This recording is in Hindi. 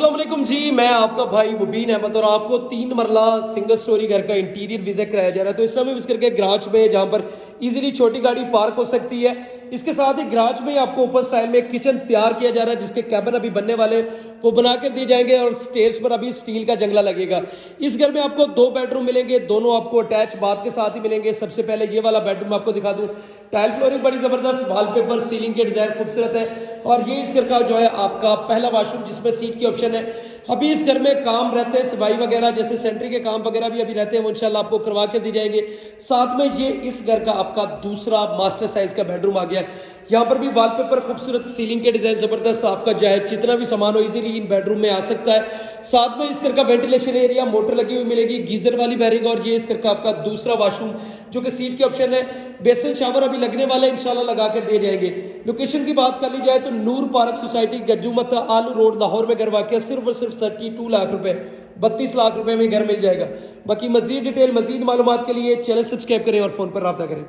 अस्सलाम वालेकुम जी। मैं आपका भाई मुबीन अहमद और आपको 3 मरला सिंगल स्टोरी घर का इंटीरियर विजिट कराया जा रहा है। तो इस समय इस करके गराज में जहां पर इजीली छोटी गाड़ी पार्क हो सकती है। इसके साथ ही गराज में आपको ऊपर स्टाइल में किचन तैयार किया जा रहा है, जिसके कैबिन अभी बनने वाले वो बनाकर दिए जाएंगे और स्टेयर्स पर अभी स्टील का जंगला लगेगा। इस घर में आपको 2 बेडरूम मिलेंगे, दोनों आपको अटैच बाथ के साथ ही मिलेंगे। सबसे पहले ये वाला बेडरूम आपको दिखा दूं, टाइल फ्लोरिंग बड़ी जबरदस्त, वॉलपेपर सीलिंग के डिजाइन खूबसूरत है। और ये इस घर का जो है आपका पहला वॉशरूम, जिसमें सीट की ऑप्शन है। अभी इस घर में काम रहते हैं, सफाई वगैरह जैसे सेंट्री के काम वगैरह भी अभी रहते हैं, वो इंशाल्लाह आपको करवा के दी जाएंगे। साथ में ये इस घर का आपका दूसरा मास्टर साइज का बेडरूम आ गया है। यहाँ पर भी वॉलपेपर खूबसूरत, सीलिंग के डिजाइन जबरदस्त, आपका जो है जितना भी सामान हो इजीली इन बेडरूम में आ सकता है। साथ में इस घर का वेंटिलेशन एरिया, मोटर लगी हुई मिलेगी, गीजर वाली वायरिंग। और ये इस घर का आपका दूसरा वॉशरूम जो कि सीट की ऑप्शन है। बेसिन शावर अभी लगने वाले, इंशाल्लाह लगा कर दिए जाएंगे। लोकेशन की बात कर ली जाए तो नूर पार्क सोसाइटी, गज्जूमत, आलू रोड, लाहौर में घर वाक़ सिर्फ और सिर्फ 32 लाख रुपए, 32 लाख रुपए में घर मिल जाएगा। बाकी मजीद डिटेल, मजीद मालूमात के लिए चैनल सब्सक्राइब करें और फोन पर रब्ता करें।